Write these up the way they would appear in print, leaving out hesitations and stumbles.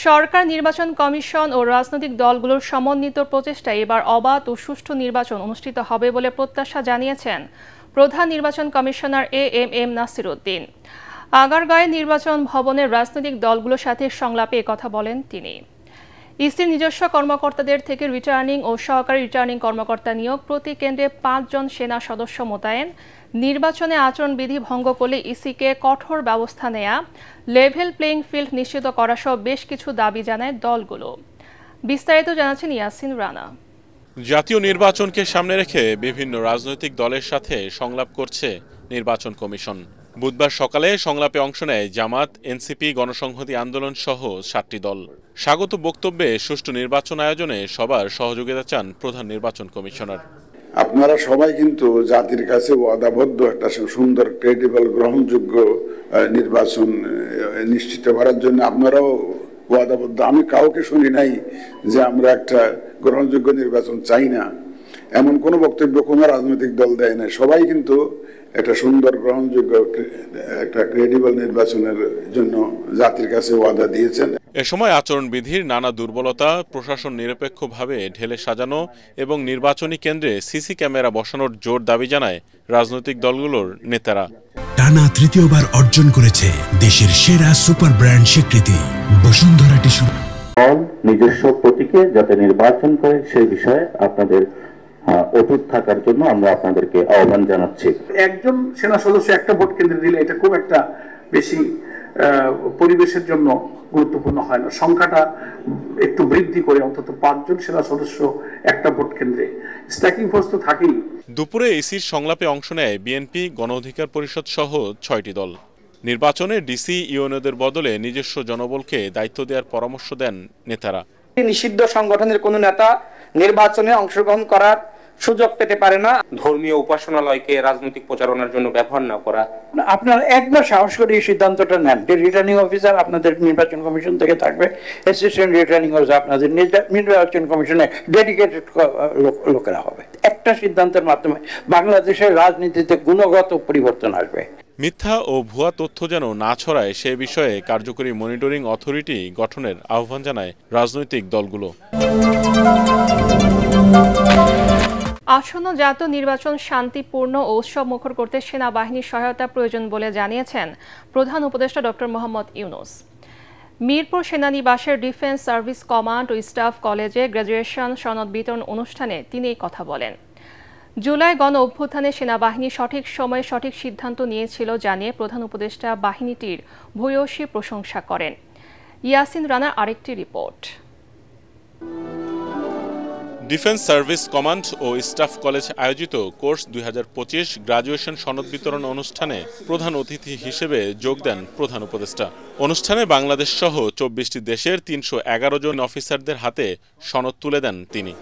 সরকার নির্বাচন কমিশন ও রাজনৈতিক দলগুলোর সমন্বিত প্রচেষ্টায় এবার অবাধ ও সুষ্ঠু নির্বাচন অনুষ্ঠিত হবে বলে প্রত্যাশা জানিয়েছেন প্রধান নির্বাচন কমিশনার এএমএম নাসির উদ্দিন। আগারগাঁওয়ে নির্বাচন ভবনের রাজনৈতিক দলগুলোর সাথে সংলাপে একথা বলেন তিনি। ইসির নিজস্ব কর্মকর্তাদের থেকে রিটার্নিং ও সহকারী রিটার্নিং কর্মকর্তা নিয়োগ, প্রতি কেন্দ্রে 5 জন সেনা সদস্য মোতায়েন, নির্বাচনে আচরণবিধি ভঙ্গ করলে ইসিকে কঠোর ব্যবস্থা নেয়া, লেভেল প্লেইং ফিল্ড নিশ্চিত করা সহ বেশ কিছু দাবি জানায় দলগুলো। বিস্তারিত জানাচ্ছেন ইয়াসিন রানা। জাতীয় নির্বাচনকে সামনে রেখে বিভিন্ন রাজনৈতিক দলের সাথে সংলাপ করছে নির্বাচন কমিশন। বুধবার সকালে সংলাপে অংশ নেয় জামাত, এনসিপি, গণসংহতি আন্দোলন সহ 7টি দল। স্বাগত বক্তব্যে সুষ্ঠু নির্বাচন আয়োজনে সবার সহযোগিতা চান প্রধান নির্বাচন কমিশনার। আপনারা সবাই কিন্তু জাতির কাছে ওয়াদাবদ্ধ একটা সুন্দর, ক্রেডিবল, গ্রহণযোগ্য নির্বাচন নিশ্চিত করার জন্য আপনারাও ওয়াদাবদ্ধ। আমি কাউকে শুনি নাই যে আমরা একটা গ্রহণযোগ্য নির্বাচন চাই না, এমন কোনো বক্তব্য কোনো রাজনৈতিক দল দেয় না। সবাই কিন্তু একটা সুন্দর, গ্রহণযোগ্য, একটা ক্রেডিবল নির্বাচনের জন্য জাতির কাছে ওয়াদা দিয়েছেন। এ সময় আচরণবিধির নানা দুর্বলতা, প্রশাসন নিরপেক্ষভাবে ঢেলে সাজানো এবং নির্বাচনী কেন্দ্রে সিসি ক্যামেরা বসানোর জোর দাবি জানায় রাজনৈতিক দলগুলোর নেতারা। টানা তৃতীয়বার অর্জন করেছে দেশের সেরা সুপার ব্র্যান্ড স্বীকৃতি বসুন্ধরা টিস্যু। নিজস্ব প্রতীকে যাতে নির্বাচন করে সেই বিষয়ে আপনাদের অটুট থাকার জন্য আমরা আপনাদেরকে আহ্বান জানাচ্ছি। একজন সেনা সদস্য একটা ভোট কেন্দ্রে দিলে এটা খুব একটা বেশি পরিবেশের জন্য গুরুত্বপূর্ণ হয় না। সংখ্যাটা একটু বৃদ্ধি করে অন্তত 5 জন সেনা সদস্য একটা ভোট কেন্দ্রে, স্ট্যাকিং ফোর্স তো থাকেই। দুপুরে ইসির সংলাপে অংশ নেয় বিএনপি, গণ অধিকার পরিষদ সহ 6টি দল। নির্বাচনে ডিসি, ইউএনওদের বদলে নিজস্ব জনবলকে দায়িত্ব দেওয়ার পরামর্শ দেন নেতারা। নিষিদ্ধ সংগঠনের কোনো নেতা নির্বাচনে অংশগ্রহণ করার সুযোগ পেতে পারে না। ধর্মীয় উপাসনালয়কে রাজনৈতিক প্রচারণার জন্য ব্যবহার না করা। আপনারা একবার সাহস করে এই সিদ্ধান্তটা নেন যে রিটার্নিং অফিসার আপনাদের নির্বাচন কমিশন থেকে থাকবে, অ্যাসিস্ট্যান্ট রিটার্নিং অফিসার আপনাদের নির্বাচন কমিশনে ডেডিকেটেড লোকেরা হবে। একটা সিদ্ধান্তের মাধ্যমে বাংলাদেশের রাজনীতিতে গুণগত পরিবর্তন আসবে। মিথ্যা ও ভুয়া তথ্য যেন না ছড়ায় সে বিষয়ে কার্যকরী মনিটরিং অথরিটি গঠনের আহ্বান জানায় রাজনৈতিক দলগুলো। আসন্ন জাতীয় নির্বাচন শান্তিপূর্ণ ও উৎসবমুখর করতে সেনাবাহিনীর সহায়তা প্রয়োজন বলে জানিয়েছেন প্রধান উপদেষ্টা ডক্টর মোহাম্মদ ইউনূস। মিরপুর সেনানিবাসের ডিফেন্স সার্ভিস কমান্ড ও স্টাফ কলেজে গ্র্যাজুয়েশন সনদ বিতরণ অনুষ্ঠানে তিনি এই কথা বলেন। জুলাই গণ অভ্যুত্থানে সেনাবাহিনী সঠিক সময়ে সঠিক সিদ্ধান্ত নিয়েছিল জানিয়ে প্রধান উপদেষ্টা বাহিনীটির ভূয়সী প্রশংসা করেন। ইয়াসিন রানার আরেকটি রিপোর্ট। ডিফেন্স সার্ভিস কমান্ড ও স্টাফ কলেজ আয়োজিত কোর্স 2025 গ্র্যাজুয়েশন সনদ বিতরণ অনুষ্ঠানে প্রধান অতিথি হিসেবে যোগ দেন প্রধান উপদেষ্টা। অনুষ্ঠানে বাংলাদেশ সহ 24টি দেশের 311 জন অফিসারদের হাতে সনদ তুলে দেন তিনি।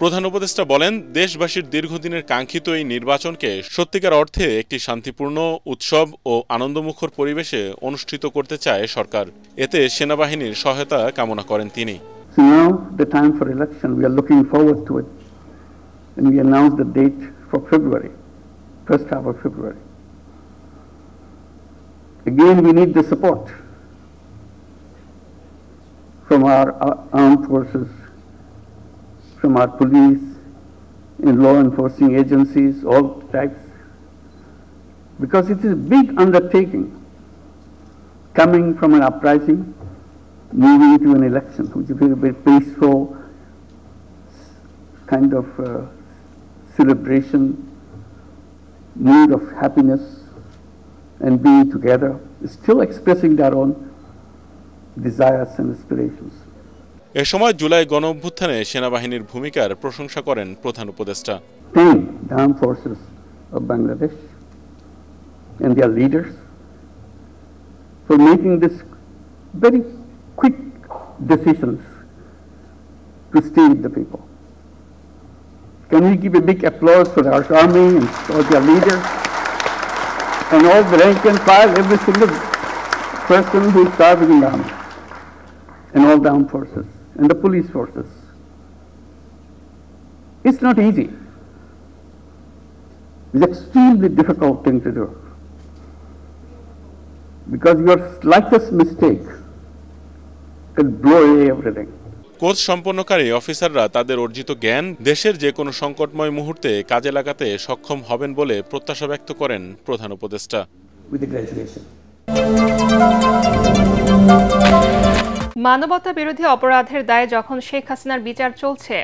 প্রধান উপদেষ্টা বলেন, দেশবাসীর দীর্ঘদিনের কাঙ্ক্ষিত এই নির্বাচনকে সত্যিকার অর্থে একটি শান্তিপূর্ণ, উৎসব ও আনন্দমুখর পরিবেশে অনুষ্ঠিত করতে চায় সরকার। এতে সেনাবাহিনীর সহায়তা কামনা করেন তিনি। Now the time for election, we are looking forward to it, and we announced the date for February, first half of February. Again, we need the support from our armed forces, from our police and law enforcing agencies, all types, because it is a big undertaking coming from an uprising, moving to an election, which is a very peaceful kind of celebration, mood of happiness and being together, still expressing their own desires and aspirations. এ সময় জুলাই গণ অভ্যুত্থানে সেনাবাহিনীর ভূমিকার প্রশংসা করেন প্রধান উপদেষ্টা। Thank the armed forces of Bangladesh and their leaders for making this very quick decisions to stay with the people. Can we give a big applause for our army and for their leaders and all the rank and file, every single person who is serving in the army and all the armed forces and the police forces. It's not easy. It's an extremely difficult thing to do. because your slightest mistake can blow away everything. Course সম্পন্নকারী অফিসাররা তাদের অর্জিত জ্ঞান দেশের যে কোনো সংকটময় মুহূর্তে কাজে লাগাতে সক্ষম হবেন বলে প্রত্যাশা ব্যক্ত করেন প্রধান উপদেষ্টা। মানবতা বিরোধী অপরাধের দায়ে যখন শেখ হাসিনার বিচার চলছে,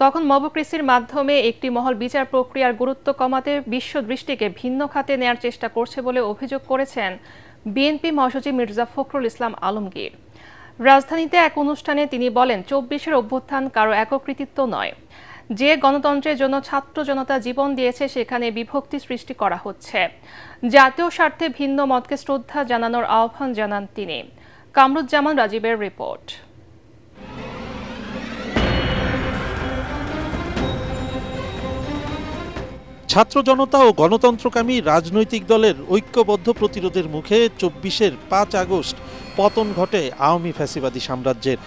তখন মবক্রেসির মাধ্যমে একটি মহল বিচার প্রক্রিয়ার গুরুত্ব কমাতে বিশ্ব দৃষ্টিকে ভিন্ন খাতে নেয়ার চেষ্টা করছে বলে অভিযোগ করেছেন বিএনপি মহাসচিব মির্জা ফখরুল ইসলাম আলমগীর। রাজধানীতে এক অনুষ্ঠানে তিনি বলেন, ২৪-এর অভ্যুত্থান কারো একক কৃতিত্ব নয়। যে গণতন্ত্রের জন্য ছাত্র জনতা জীবন দিয়েছে সেখানে বিভক্তি সৃষ্টি করা হচ্ছে। জাতীয় স্বার্থে ভিন্ন মতকে শ্রদ্ধা জানানোর আহ্বান জানান তিনি। কামরুজ্জামান রাজীবের রিপোর্ট। ছাত্র জনতা ও গণতন্ত্রকামী রাজনৈতিক দলের ঐক্যবদ্ধ প্রতিরোধের মুখে ২৪-এর ৫ আগস্ট পতন ঘটে আওয়ামী ফ্যাসিবাদী সাম্রাজ্যের।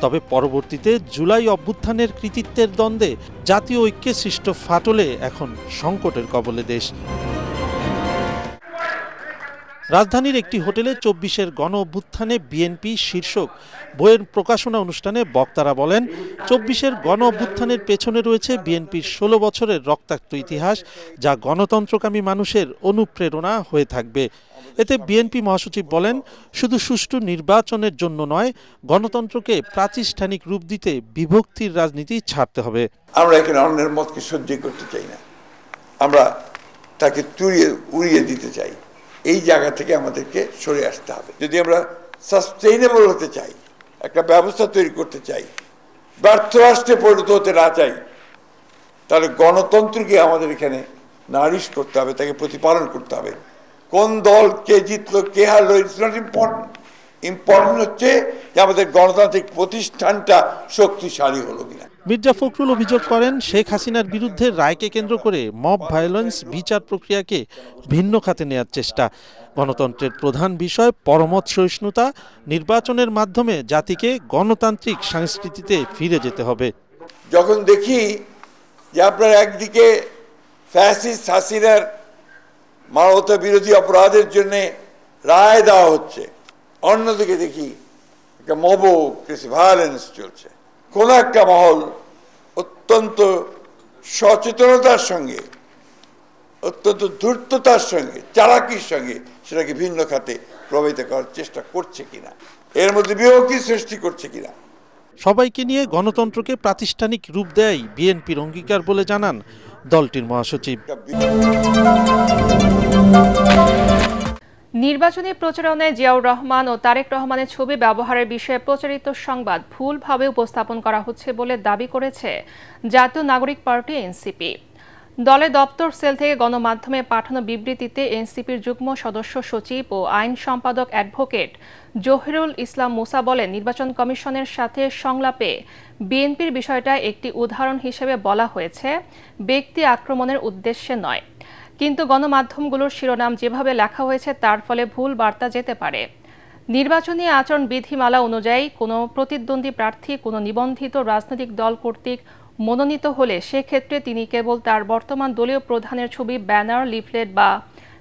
তবে পরবর্তীতে জুলাই অভ্যুত্থানের কৃতিত্বের দ্বন্দ্বে জাতীয় ঐক্যে সৃষ্ট ফাটলে এখন সংকটের কবলে দেশ। রাজধানীর একটি হোটেলে ২৪-এর গণ অভ্যুত্থানে বিএনপি শীর্ষক বইয়ের প্রকাশনা অনুষ্ঠানে বক্তারা বলেন, ২৪-এর গণ অভ্যুত্থানের পেছনে রয়েছে বিএনপির ১৬ বছরের রক্তাক্ত ইতিহাস, যা গণতন্ত্রকামী মানুষের অনুপ্রেরণা হয়ে থাকবে। এতে বিএনপি মহাসচিব বলেন, শুধু সুষ্ঠু নির্বাচনের জন্য নয়, গণতন্ত্রকে প্রাতিষ্ঠানিক রূপ দিতে বিভক্তির রাজনীতি ছাড়তে হবে। আমরা এখানে অন্যের মতকে সহ্য করতে চাই না, আমরা তাকে উড়িয়ে দিতে চাই। এই জায়গা থেকে আমাদেরকে সরে আসতে হবে। যদি আমরা সাস্টেইনেবল হতে চাই, একটা ব্যবস্থা তৈরি করতে চাই, ব্যর্থ রাষ্ট্রে পরিণত হতে না চাই, তাহলে গণতন্ত্রকে আমাদের এখানে নারিশ করতে হবে, তাকে প্রতিপালন করতে হবে। কোন দল কে জিতলো কে হারলো, ইটস নট ইম্পর্টেন্ট। ইম্পর্টেন্ট হচ্ছে যে আমাদের গণতান্ত্রিক প্রতিষ্ঠানটা শক্তিশালী হলো কিনা। মির্জা ফখরুল অভিযোগ করেন, শেখ হাসিনার বিরুদ্ধে রায়কে কেন্দ্র করে মব ভায়োলেন্স বিচার প্রক্রিয়াকে ভিন্ন খাতে নেয়ার চেষ্টা। গণতন্ত্রের প্রধান বিষয় পরমত সহিষ্ণুতা, নির্বাচনের মাধ্যমে জাতিকে গণতান্ত্রিক সংস্কৃতিতে ফিরে যেতে হবে। যখন দেখি যে আপনার একদিকে ফ্যাসিস্ট হাসিনার মানবতা বিরোধী অপরাধের জন্য রায় দেওয়া হচ্ছে, অন্যদিকে দেখি একটা মবক্রেসি ভায়োলেন্স চলছে। কোন একটা মহল অত্যন্ত সচেতনতার সঙ্গে, অত্যন্ত ধূর্ততার সঙ্গে, চালাকির সঙ্গে সেটাকে ভিন্ন খাতে প্রভাবিত করার চেষ্টা করছে কিনা, এর মধ্যে বিভক্তি সৃষ্টি করছে কিনা। সবাইকে নিয়ে গণতন্ত্রকে প্রাতিষ্ঠানিক রূপ দেয় বিএনপির অঙ্গীকার বলে জানান দলটির মহাসচিব। নির্বাচনী প্রচারণায় জিয়াউর রহমান ও তারেক রহমানের ছবি ব্যবহারের বিষয়ে প্রচারিত সংবাদ ভুলভাবে উপস্থাপন করা হচ্ছে বলে দাবি করেছে জাতীয় নাগরিক পার্টি এনসিপি। দলের দপ্তর সেল থেকে গণমাধ্যমে পাঠানো বিবৃতিতে এনসিপির যুগ্ম সদস্য সচিব ও আইন সম্পাদক অ্যাডভোকেট জহিরুল ইসলাম মুসা বলেন, নির্বাচন কমিশনের সাথে সংলাপে বিএনপির বিষয়টা একটি উদাহরণ হিসেবে বলা হয়েছে, ব্যক্তি আক্রমণের উদ্দেশ্যে নয়। কিন্তু গণমাধ্যমগুলোর শিরোনাম যেভাবে লেখা হয়েছে তার ফলে ভুল বার্তা যেতে পারে। নির্বাচনী আচরণ বিধিমালা অনুযায়ী কোনো প্রতিদ্বন্দ্বী প্রার্থী কোনো নিবন্ধিত রাজনৈতিক দল কর্তৃক মনোনীত হলে সেক্ষেত্রে তিনি কেবল তার বর্তমান দলীয় প্রধানের ছবি ব্যানার, লিফলেট বা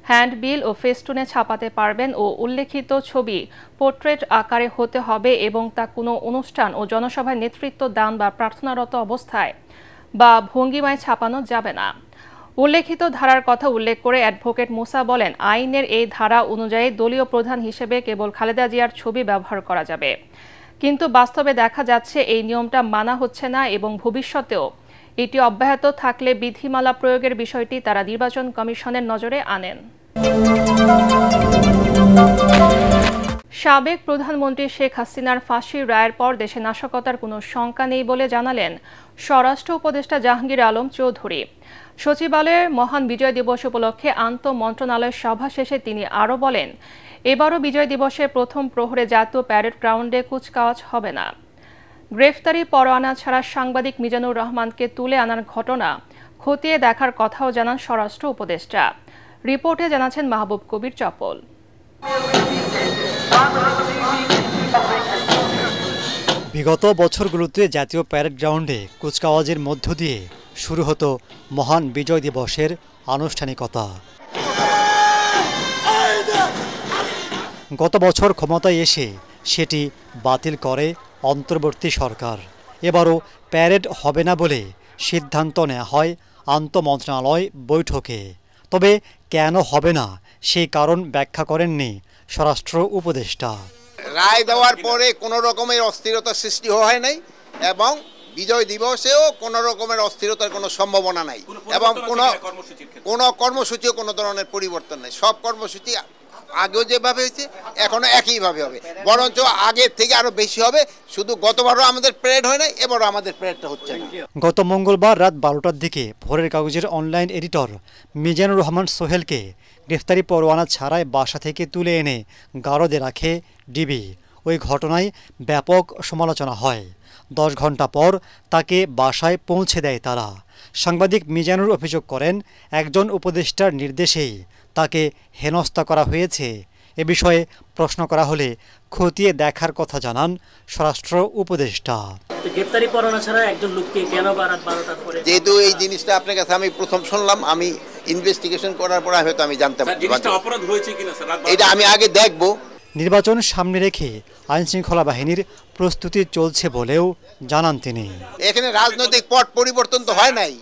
হ্যান্ডবিল ও ফেস্টুনে ছাপাতে পারবেন ও উল্লেখিত ছবি পোর্ট্রেট আকারে হতে হবে এবং তা কোনো অনুষ্ঠান ও জনসভায় নেতৃত্ব দান বা প্রার্থনারত অবস্থায় বা ভঙ্গিমায় ছাপানো যাবে না। উল্লেখিত ধারার কথা উল্লেখ করে অ্যাডভোকেট মুসা বলেন, আইনের এই ধারা অনুযায়ী দলীয় প্রধান হিসেবে কেবল খালেদা জিয়ার ছবি ব্যবহার করা যাবে। কিন্তু বাস্তবে দেখা যাচ্ছে এই নিয়মটা মানা হচ্ছে না এবং ভবিষ্যতেও এটি অব্যাহত থাকলে বিধিমালা প্রয়োগের বিষয়টি তারা নির্বাচন কমিশনের নজরে আনেন। সাবেক প্রধানমন্ত্রী শেখ হাসিনার ফাঁসির রায়ের পর দেশে নাশকতার কোনো শঙ্কা নেই বলে জানালেন স্বরাষ্ট্র উপদেষ্টা জাহাঙ্গীর আলম চৌধুরী। সচিবালয়ের মহান বিজয় দিবস উপলক্ষে আন্তঃমন্ত্রণালয় সভা শেষে তিনি আরও বলেন, এবারও বিজয় দিবসের প্রথম প্রহরে জাতীয় প্যারেড গ্রাউন্ডে কুচকাওয়াজ হবে না। গ্রেফতারি পরোয়ানা ছাড়া সাংবাদিক মিজানুর রহমানকে তুলে আনার ঘটনা খতিয়ে দেখার কথাও জানান স্বরাষ্ট্র উপদেষ্টা। রিপোর্টে জানাচ্ছেন মাহবুব কবির চপল। বিগত বছরগুলোতে জাতীয় প্যারেড গ্রাউন্ডে কুচকাওয়াজের মধ্য দিয়ে শুরু হতো মহান বিজয় দিবসের আনুষ্ঠানিকতা। গত বছর ক্ষমতায় এসে সেটি বাতিল করে অন্তর্বর্তী সরকার। এবারও প্যারেড হবে না বলে সিদ্ধান্ত নেওয়া হয় আন্তঃমন্ত্রণালয় বৈঠকে। তবে কেন হবে না সেই কারণ ব্যাখ্যা করেননি স্বরাষ্ট্র উপদেষ্টা। রায় দেওয়ার পরে কোনো রকমের অস্থিরতা সৃষ্টি হয় নাই এবং বিজয় দিবসেও কোনো রকমের অস্থিরতার কোনো সম্ভাবনা নাই এবং কোনো কর্মসূচিও কোনো ধরনের পরিবর্তন নেই। সব কর্মসূচি আগেও যেভাবে হয়েছে এখনো একইভাবে হবে, বরঞ্চ আগের থেকে আরো বেশি হবে। শুধু গতবারও আমাদের প্যারেড হয় নাই, এবারও আমাদের প্যারেডটা হচ্ছে না। গত মঙ্গলবার রাত 12টার দিকে ভোরের কাগজের অনলাইন এডিটর মিজানুর রহমান সোহেলকে গ্রেফতারি পরোয়ানা ছাড়াই বাসা থেকে তুলে এনে গারদে রাখে ডিবি। ওই ঘটনায় ব্যাপক সমালোচনা হয়। 10 ঘন্টা পর তাকে বাসায় পৌঁছে দেয় তারা। সাংবাদিক মিজানুর অভিযোগ করেন, একজন উপদেষ্টার নির্দেশেই তাকে হেনস্থা করা হয়েছে। এ বিষয়ে প্রশ্ন করা হলে খতিয়ে দেখার কথা জানান স্বরাষ্ট্র উপদেষ্টা। গ্রেফতারি পরোয়ানা ছাড়া একজন লোককে কেন রাত 12টার পরে? যেহেতু এই জিনিসটা আপনার কাছে আমি প্রথম শুনলাম, আমি ইনভেস্টিগেশন করার পর হয়তো আমি জানতে পারি অপরাধ হয়েছে কিনা স্যার, এটা আমি আগে দেখব। নির্বাচন সামনে রেখে আইনশৃঙ্খলা বাহিনীর প্রস্তুতি চলছে বলেও জানান তিনি। এখানে রাজনৈতিক পট পরিবর্তন তো হয় নাই।